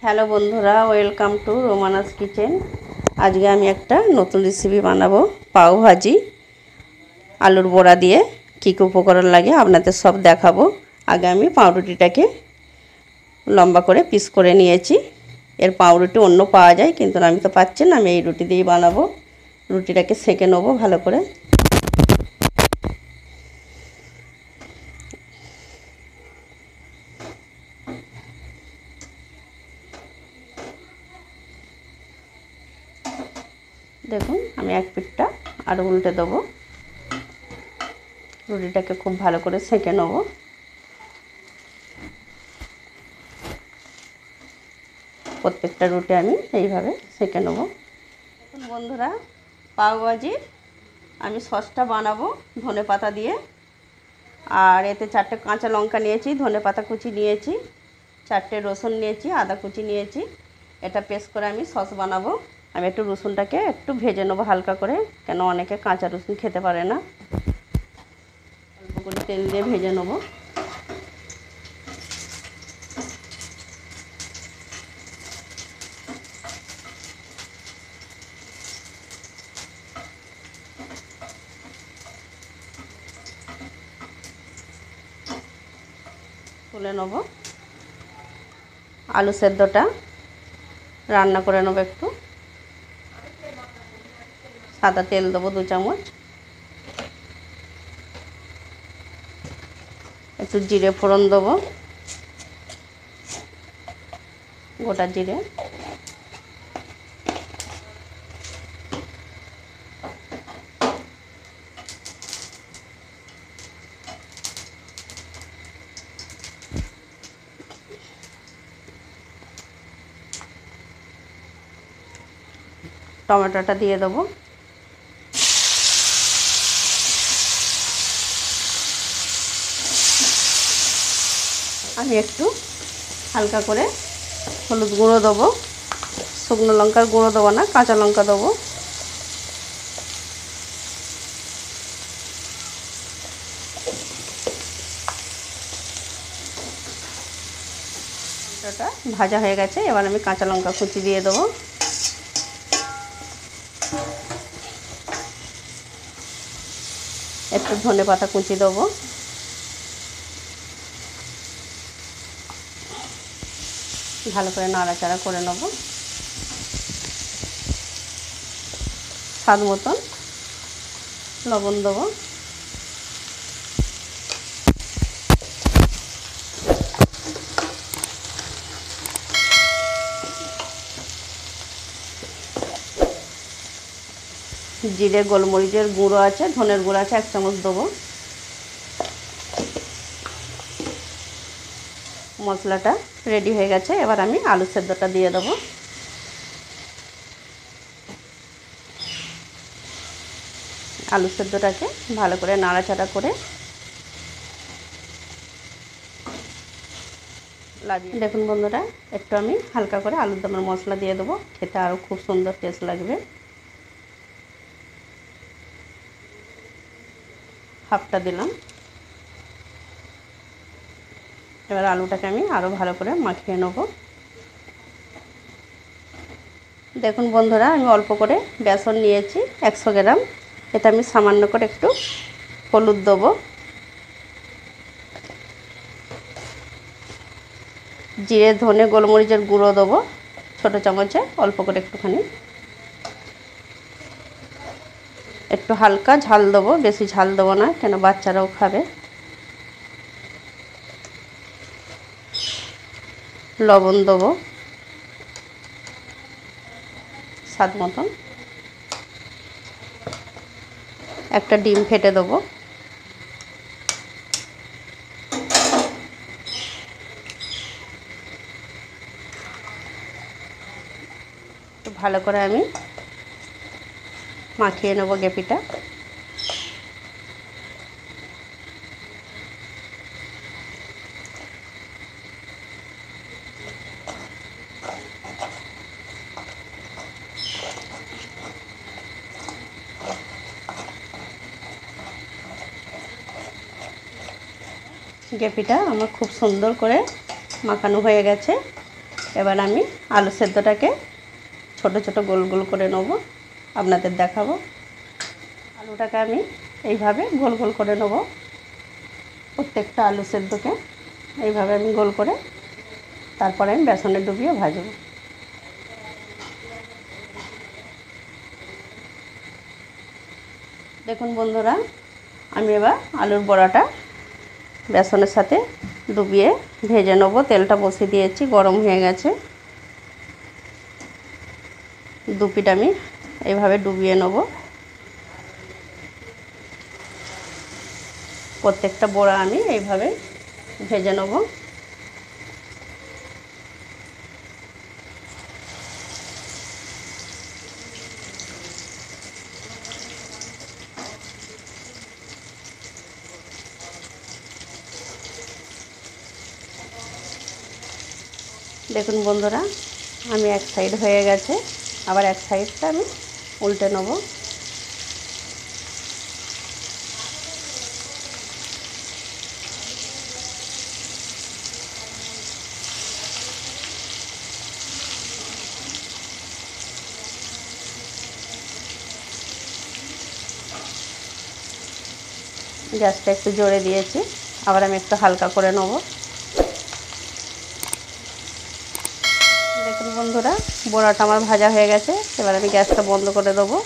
Hello বন্ধুরা, welcome to রোমানাস kitchen. আজকে আমি একটা নতুন রেসিপি বানাবো, পাও ভাজি আলুর বড়া দিয়ে। কী কী উপকরণ লাগে আপনাদের সব দেখাবো। আগে আমি পাউরুটিটাকে লম্বা করে পিস করে নিয়েছি। এর পাউরুটি অন্য পাওয়া যায়, কিন্তু আমি তো পাচ্ছি না, আমি এই রুটি দিয়েই বানাবো। রুটিটাকে সেঁকে নেবো ভালো করে। দেখুন, আমি এক পিঠটা আর উল্টে দেবো। রুটিটাকে খুব ভালো করে সেঁকে নেবো। প্রত্যেকটা রুটি আমি এইভাবে সেঁকে নেব। দেখুন বন্ধুরা, পাও ভাজির আমি সসটা বানাবো ধনেপাতা দিয়ে। আর এতে 4টে কাঁচা লঙ্কা নিয়েছি, ধনেপাতা কুচি নিয়েছি, 4টে রসুন নিয়েছি, আদা কুচি নিয়েছি। এটা পেস্ট করে আমি সস বানাবো। আমি একটু রসুনটাকে একটু ভেজে নেবো হালকা করে, কেন অনেকে কাঁচা রসুন খেতে পারে না। অল্প করে তেল দিয়ে ভেজে নেবো। তুলে নেব। আলু সেদ্ধটা রান্না করে নেবো। একটু সাদা তেল দেবো 2 চামচ। একটু জিরে ফোড়ন দেবো, গোটা জিরে। টমেটোটা দিয়ে দেবো। আমি একটু হালকা করে হলুদ গুঁড়ো দেবো। শুকনো লঙ্কার গুঁড়ো দেবো না, কাঁচা লঙ্কা দেবো। লঙ্কাটা ভাজা হয়ে গেছে, এবার আমি কাঁচা লঙ্কা কুচি দিয়ে দেবো। একটু ধনেপাতা কুচি দেবো। ভালো করে নাড়াচাড়া করে নেব। স্বাদ মতন লবণ দেবো। জিরে গোলমরিচের গুঁড়ো আছে, ধনের গুঁড়ো আছে, 1 চামচ দেবো। মশলাটা রেডি হয়ে গেছে, এবার আমি আলু সেদ্ধটা দিয়ে দেবো। আলু সেদ্ধটাকে ভালো করে নাড়াচাড়া করে লাগিয়ে দেখুন বন্ধুরা, একটু আমি হালকা করে আলুর দমের মশলা দিয়ে দেবো। খেতে আরও খুব সুন্দর টেস্ট লাগবে। হাফটা দিলাম। এবার আলুটাকে আমি আরও ভালো করে মাখিয়ে নেব। দেখুন বন্ধুরা, আমি অল্প করে বেসন নিয়েছি 100 গ্রাম। এটা আমি সামান্য করে একটু হলুদ দেবো, জিরে ধনে গোলমরিচের গুঁড়ো দেবো ছোটো চামচে অল্প করে একটুখানি। একটু হালকা ঝাল দেবো, বেশি ঝাল দেবো না, কেন বাচ্চারাও খাবে। লবণ দেবো স্বাদ মতন। একটা ডিম ফেটে দেবো। ভালো করে আমি মাখিয়ে নেব গ্রেভিটা। গ্রেভিটা আমার খুব সুন্দর করে মাখানো হয়ে গেছে। এবার আমি আলু সেদ্ধটাকে ছোট ছোট গোল গোল করে নেব, আপনাদের দেখাবো। আলুটাকে আমি এইভাবে গোল গোল করে নেব, প্রত্যেকটা আলু সেদ্ধকে এইভাবে আমি গোল করে তারপরে আমি বেসনে ডুবিয়ে ভাজবো। দেখুন বন্ধুরা, আমি এবার আলুর বড়াটা বেসনের সাথে ডুবিয়ে ভেজে নেব। তেলটা বসিয়ে দিয়েছি, গরম হয়ে গেছে। দু পিঠ আমি এইভাবে ডুবিয়ে নেব। প্রত্যেকটা বড়া আমি এইভাবে ভেজে নেব। দেখুন বন্ধুরা, আমি এক সাইড হয়ে গেছে, আবার এক সাইডটা আমি উল্টে নেব। গ্যাসটা একটু জোরে দিয়েছি, আবার আমি একটু হালকা করে নেব। দেখুন বন্ধুরা, বড়াটা আমার ভাজা হয়ে গেছে। এবার আমি গ্যাসটা বন্ধ করে দেবো।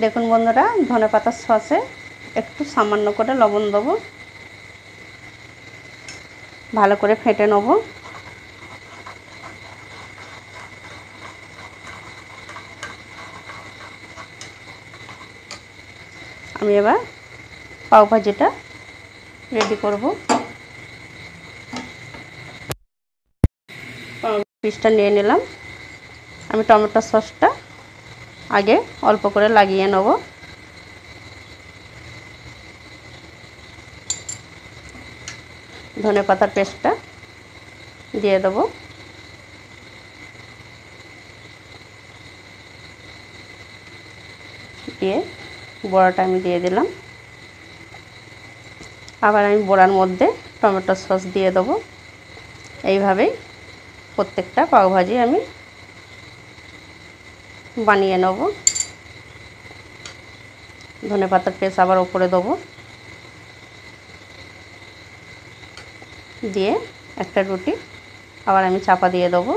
দেখুন বন্ধুরা, ধনেপাতার সসে একটু সামান্য করে লবণ দেবো, ভালো করে ফেটে নেব। আমি এবার পাও ভাজিটা রেডি করব। পিসটা নিয়ে নিলাম। আমি টমেটো সসটা আগে অল্প করে লাগিয়ে নেব। ধনেপাতার পেস্টটা দিয়ে দেবো। দিয়ে বড়াটা আমি দিয়ে দিলাম। আবার আমি বড়ার মধ্যে টমেটো সস দিয়ে দেবো। এইভাবেই প্রত্যেকটা পাওভাজি আমি বানিয়ে নেব। ধনেপাতার পেস্ট আবার উপরে দেবো, দিয়ে একটা রুটি আবার আমি চাপা দিয়ে দেবো।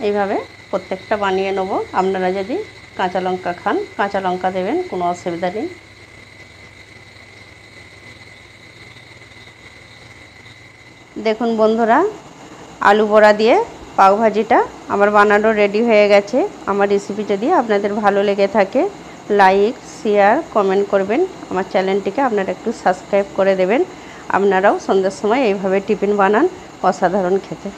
এইভাবে প্রত্যেকটা বানিয়ে নেব। আপনারা যদি কাঁচা লঙ্কা খান, কাঁচা লঙ্কা দেবেন, কোনো অসুবিধা নেই। দেখুন বন্ধুরা, আলু বড়া দিয়ে পাওভাজিটা আমার বানানো রেডি হয়ে গেছে। আমার রেসিপি যদি আপনাদের ভালো লেগে থাকে, লাইক, শেয়ার, কমেন্ট করবেন। আমার চ্যানেলটিকে আপনারা একটু সাবস্ক্রাইব করে দেবেন। আপনারাও সন্ধ্যার সময় এইভাবে টিফিন বানান, অসাধারণ খেতে।